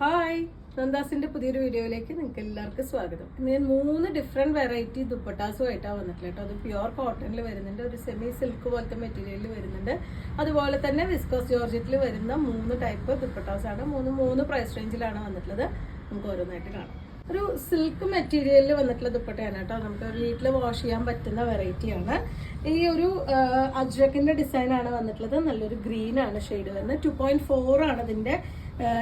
Hi, നന്ദാസിന്റെ പുതിയൊരു വീഡിയോയിലേക്ക് നിങ്ങൾക്ക് എല്ലാവർക്കും സ്വാഗതം. ഞാൻ 3 ഡിഫറെന്റ് വെറൈറ്റി ദുപ്പട്ടാസുമായിട്ടാണ് വന്നിട്ടുള്ളത് കേട്ടോ. അത് പ്യുവർ കോട്ടണിൽ വരുന്നുണ്ട്, ഒരു സെമി സിൽക്ക് പോലത്തെ മെറ്റീരിയലിൽ വരുന്നുണ്ട്, അതുപോലെ തന്നെ വിസ്കോസ് ജോർജറ്റിൽ വരുന്ന 3 ടൈപ്പ് ദുപ്പട്ടാസാണ്. മൂന്ന് പ്രൈസ് റേഞ്ചിലാണ് വന്നിട്ടുള്ളത്. നമുക്ക് ഓരോന്നായിട്ട് കാണാം. ഒരു സിൽക്ക് മെറ്റീരിയലിൽ വന്നിട്ടുള്ള ദുപ്പട്ടയാണ് കേട്ടോ. നമുക്ക് വീട്ടിൽ വാഷ് ചെയ്യാൻ പറ്റുന്ന വെറൈറ്റിയാണ്. ഈ ഒരു അജ്രക്കിന്റെ ഡിസൈൻ ആണ് വന്നിട്ടുള്ളത്. നല്ലൊരു ഗ്രീൻ ആണ് ഷെയ്ഡ് വരുന്നത്. 2.4 ആണ് അതിന്റെ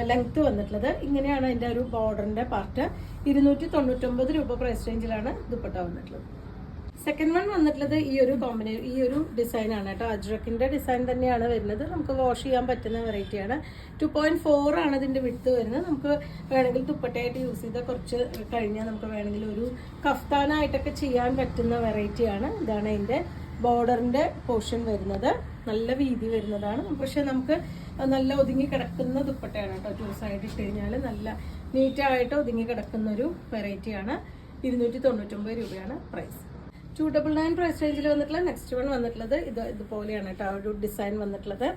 ലെങ്ത് വന്നിട്ടുള്ളത്. ഇങ്ങനെയാണ് അതിന്റെ ഒരു ബോർഡറിന്റെ പാർട്ട്. 299 രൂപ പ്രൈസ് റേഞ്ചിലാണ് ദുപ്പട്ട വന്നിട്ടുള്ളത്. സെക്കൻഡ് വൺ വന്നിട്ടുള്ളത് ഈ ഒരു ഡിസൈൻ ആണ് കേട്ടോ. അജ്രക്കിന്റെ ഡിസൈൻ തന്നെയാണ് വരുന്നത്. നമുക്ക് വാഷ് ചെയ്യാൻ പറ്റുന്ന വെറൈറ്റിയാണ്. 2.4 ആണ് ഇതിന്റെ വിഡ്ത്ത് വരുന്നത്. നമുക്ക് വേണമെങ്കിൽ ദുപ്പട്ടയായിട്ട് യൂസ് ചെയ്താൽ കുറച്ച് കഴിഞ്ഞാൽ നമുക്ക് വേണമെങ്കിൽ ഒരു കഫ്താനായിട്ടൊക്കെ ചെയ്യാൻ പറ്റുന്ന വെറൈറ്റിയാണ്. ഇതാണ് അതിന്റെ ബോർഡറിന്റെ പോർഷൻ വരുന്നത്. നല്ല വീതി വരുന്നതാണ്. പക്ഷെ നമുക്ക് നല്ല ഒതുങ്ങി കിടക്കുന്ന ദുപ്പട്ടയാണ് കേട്ടോ. 2 സൈഡ് ഇട്ട് കഴിഞ്ഞാൽ നല്ല നീറ്റായിട്ട് ഒതുങ്ങി കിടക്കുന്ന ഒരു വെറൈറ്റിയാണ്. 299 രൂപയാണ് പ്രൈസ്. 299 പ്രൈസ് റേഞ്ചിൽ വന്നിട്ടുള്ള നെക്സ്റ്റ് വൺ വന്നിട്ടുള്ളത് ഇതുപോലെയാണ് കേട്ടോ. ഒരു ഡിസൈൻ വന്നിട്ടുള്ളത്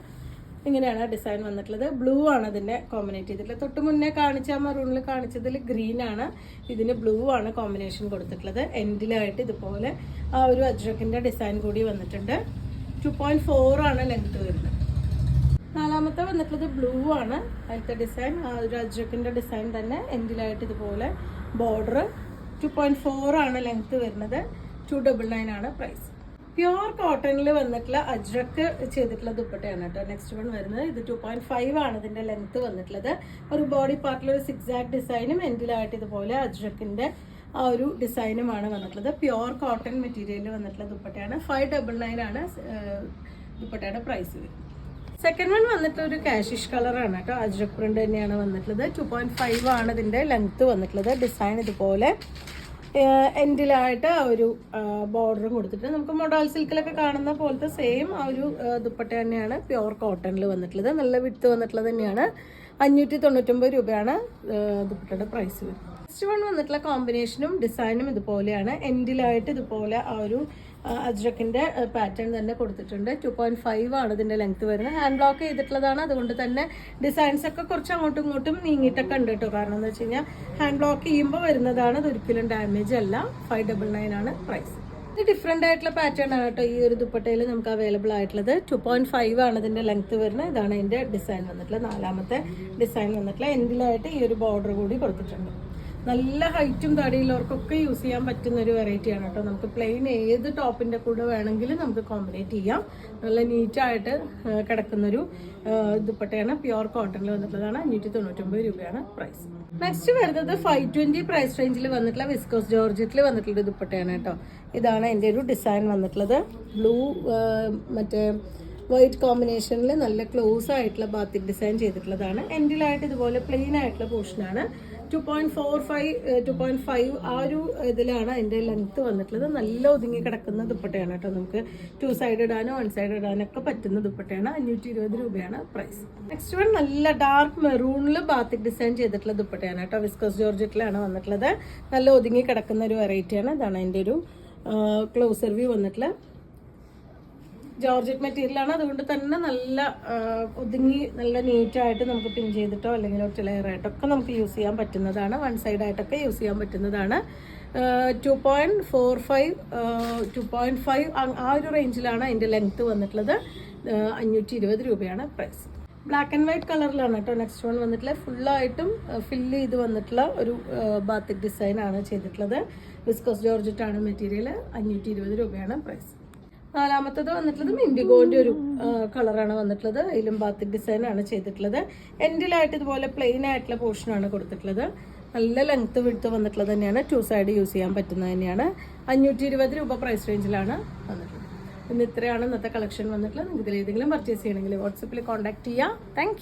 ഇങ്ങനെയാണ് ഡിസൈൻ വന്നിട്ടുള്ളത്. ബ്ലൂ ആണ് ഇതിന്റെ കോമ്പിനേറ്റ് ചെയ്തിട്ടുള്ളത്. തൊട്ട് മുന്നേ കാണിച്ച മറൂണിൽ കാണിച്ചതിൽ ഗ്രീൻ ആണ്, ഇതിന് ബ്ലൂ ആണ് കോമ്പിനേഷൻ കൊടുത്തിട്ടുള്ളത്. എൻഡിലായിട്ട് ഇതുപോലെ ആ ഒരു അജ്രക്കിന്റെ ഡിസൈൻ കൂടി വന്നിട്ടുണ്ട്. 2.4 ആണ് ലെങ്ത് വരുന്നത്. നാലാമത്തെ വന്നിട്ടുള്ളത് ബ്ലൂ ആണ്. അതിലത്തെ ഡിസൈൻ ആ ഒരു അജ്രക്കിന്റെ ഡിസൈൻ തന്നെ എൻഡിലായിട്ട് ഇതുപോലെ ബോർഡർ. 2.4 ആണ് ലെങ്ത് വരുന്നത്. 299 ആണ് പ്രൈസ്. പ്യുവർ കോട്ടണിൽ വന്നിട്ടുള്ള അജ്രക്ക് ചെയ്തിട്ടുള്ള ദുപ്പട്ടയാണ് കേട്ടോ നെക്സ്റ്റ് വൺ വരുന്നത്. ഇത് 2.5 ആണ് ഇതിന്റെ ലെങ്ത് വന്നിട്ടുള്ളത്. ഒരു ബോഡി പാർട്ടിൽ ഒരു സിക്സാക് ഡിസൈനും എൻഡിലായിട്ട് ഇതുപോലെ അജ്രക്കിന്റെ ആ ഒരു ഡിസൈനുമാണ് വന്നിട്ടുള്ളത്. പ്യുവർ കോട്ടൺ മെറ്റീരിയലിൽ വന്നിട്ടുള്ള ദുപ്പട്ടയാണ്. 599 ആണ് ദുപ്പട്ടയുടെ പ്രൈസ് വരുന്നത്. സെക്കൻഡ് വൺ വന്നിട്ട് ഒരു കാഷിഷ് കളറാണ് കേട്ടോ. അജ്രക് പ്രിന്റ് തന്നെയാണ് വന്നിട്ടുള്ളത്. 2.5 ആണ് ഇതിന്റെ ലെങ്ത് വന്നിട്ടുള്ളത്. ഡിസൈൻ ഇതുപോലെ എൻഡിലായിട്ട് ആ ഒരു ബോർഡറും കൊടുത്തിട്ട് നമുക്ക് മൊഡാൽ സിൽക്കിലൊക്കെ കാണുന്ന പോലത്തെ സെയിം ആ ഒരു ദുപ്പട്ട തന്നെയാണ് പ്യുവർ കോട്ടണിൽ വന്നിട്ടുള്ളത്. നല്ല വിഡ്ത്ത് വന്നിട്ടുള്ളത് തന്നെയാണ്. 599 രൂപയാണ് ദുപ്പട്ടയുടെ പ്രൈസ് വരുന്നത്. നെക്സ്റ്റ് വൺ വന്നിട്ടുള്ള കോമ്പിനേഷനും ഡിസൈനും ഇതുപോലെയാണ്. എൻഡിലായിട്ട് ഇതുപോലെ ആ ഒരു അജ്രക്കിന്റെ പാറ്റേൺ തന്നെ കൊടുത്തിട്ടുണ്ട്. 2.5 ആണ് ഇതിന്റെ ലെങ്ത് വരുന്നത്. ഹാൻഡ് ബ്ലോക്ക് ചെയ്തിട്ടുള്ളതാണ്. അതുകൊണ്ട് തന്നെ ഡിസൈൻസ് ഒക്കെ കുറച്ച് അങ്ങോട്ടും ഇങ്ങോട്ടും നീങ്ങിയിട്ടൊക്കെ ഉണ്ട് കേട്ടോ. കാരണം എന്ന് വെച്ച് കഴിഞ്ഞാൽ ഹാൻഡ് ബ്ലോക്ക് ചെയ്യുമ്പോൾ വരുന്നതാണ്. ഇത് ഒരിക്കലും ഡാമേജ് അല്ല. 599 ആണ് പ്രൈസ്. ഇത് ഡിഫറെന്റ് ആയിട്ടുള്ള പാറ്റേൺ ആണ് കേട്ടോ ഈ ഒരു ദുപ്പട്ടയിൽ നമുക്ക് അവൈലബിൾ ആയിട്ടുള്ളത്. 2.5 ആണ് ഇതിന്റെ ലെങ്ത് വരുന്നത്. ഇതാണ് ഇതിന്റെ ഡിസൈൻ വന്നിട്ടുള്ളത്. നാലാമത്തെ ഡിസൈൻ വന്നിട്ടുള്ള എൻഡിലായിട്ട് ഈ ഒരു ബോർഡർ കൂടി കൊടുത്തിട്ടുണ്ട്. നല്ല ഹൈറ്റും തടിയുള്ളവർക്കൊക്കെ യൂസ് ചെയ്യാൻ പറ്റുന്ന ഒരു വെറൈറ്റിയാണ് കേട്ടോ. നമുക്ക് പ്ലെയിൻ ഏത് ടോപ്പിന്റെ കൂടെ വേണമെങ്കിലും നമുക്ക് കോമ്പിനേറ്റ് ചെയ്യാം. നല്ല നീറ്റായിട്ട് കിടക്കുന്നൊരു ദുപ്പട്ടയാണ്. പ്യുവർ കോട്ടണിൽ വന്നിട്ടുള്ളതാണ്. 599 രൂപയാണ് പ്രൈസ്. നെക്സ്റ്റ് വരുന്നത് 520 പ്രൈസ് റേഞ്ചിൽ വന്നിട്ടുള്ള വിസ്കോസ് ജോർജറ്റിൽ വന്നിട്ടുള്ള ദുപ്പട്ടയാണ് കേട്ടോ. ഇതാണ് എൻ്റെ ഒരു ഡിസൈൻ വന്നിട്ടുള്ളത്. ബ്ലൂ മറ്റേ വൈറ്റ് കോമ്പിനേഷനിൽ നല്ല ക്ലോസ് ആയിട്ടുള്ള ബാത്തിക് ഡിസൈൻ ചെയ്തിട്ടുള്ളതാണ്. എൻഡിലായിട്ട് ഇതുപോലെ പ്ലെയിൻ ആയിട്ടുള്ള പോർഷനാണ്. 2.5 ആ ഒരു ഇതിലാണ് അതിൻ്റെ ലെങ്ത് വന്നിട്ടുള്ളത്. നല്ല ഒതുങ്ങി കിടക്കുന്ന ദുപ്പട്ടയാണ് കേട്ടോ. നമുക്ക് 2 സൈഡ് ഇടാനോ 1 സൈഡ് ഇടാനോ ഒക്കെ പറ്റുന്ന ദുപ്പട്ടയാണ്. 520 രൂപയാണ് പ്രൈസ്. നെക്സ്റ്റ് വൺ നല്ല ഡാർക്ക് മെറൂണിൽ ബാത്തിക് ഡിസൈൻ ചെയ്തിട്ടുള്ള ദുപ്പട്ടയാണ് കേട്ടോ. വിസ്കോസ് ജോർജറ്റിലാണ് വന്നിട്ടുള്ളത്. നല്ല ഒതുങ്ങി കിടക്കുന്ന ഒരു വെറൈറ്റിയാണ്. ഇതാണ് അതിൻ്റെ ഒരു ക്ലോസർ വ്യൂ വന്നിട്ടുള്ള ജോർജറ്റ് മെറ്റീരിയലാണ്. അതുകൊണ്ട് തന്നെ നല്ല ഒതുങ്ങി നല്ല നീറ്റായിട്ട് നമുക്ക് പിൻ ചെയ്തിട്ടോ അല്ലെങ്കിൽ ഒറ്റ ലെയറായിട്ടൊക്കെ നമുക്ക് യൂസ് ചെയ്യാൻ പറ്റുന്നതാണ്. 1 സൈഡായിട്ടൊക്കെ യൂസ് ചെയ്യാൻ പറ്റുന്നതാണ്. 2.5 ആ ഒരു റേഞ്ചിലാണ് അതിൻ്റെ ലെങ്ത്ത് വന്നിട്ടുള്ളത്. 520 രൂപയാണ് പ്രൈസ്. ബ്ലാക്ക് ആൻഡ് വൈറ്റ് കളറിലാണ് കേട്ടോ നെക്സ്റ്റ് വൺ വന്നിട്ടുള്ളത്. ഫുള്ളായിട്ടും ഫില്ല് ചെയ്ത് വന്നിട്ടുള്ള ഒരു ബാത്തിക് ഡിസൈൻ ആണ് ചെയ്തിട്ടുള്ളത്. വിസ്കോസ് ജോർജറ്റ് ആണ് മെറ്റീരിയൽ. 520 രൂപയാണ് പ്രൈസ്. നാലാമത്തത് വന്നിട്ടുള്ളത് ഇൻഡിഗോന്റെ ഒരു കളറാണ് വന്നിട്ടുള്ളത്. അതിലും ബാത്തിക് ഡിസൈൻ ആണ് ചെയ്തിട്ടുള്ളത്. എൻഡിലായിട്ട് ഇതുപോലെ പ്ലെയിൻ ആയിട്ടുള്ള പോർഷനാണ് കൊടുത്തിട്ടുള്ളത്. നല്ല ലെങ്ത് വിഡ്ത്ത് വന്നിട്ടുള്ളത് തന്നെയാണ്. 2 സൈഡ് യൂസ് ചെയ്യാൻ പറ്റുന്നത് തന്നെയാണ്. 520 രൂപ പ്രൈസ് റേഞ്ചിലാണ് വന്നിട്ടുള്ളത്. ഇന്ന് ഇത്രയാണ് ഇന്നത്തെ കളക്ഷൻ വന്നിട്ടുള്ളത്. നിങ്ങൾക്ക് ഇതിൽ ഏതെങ്കിലും പർച്ചേസ് ചെയ്യണമെങ്കിൽ വാട്സപ്പിൽ കോൺടാക്ട് ചെയ്യാം. താങ്ക്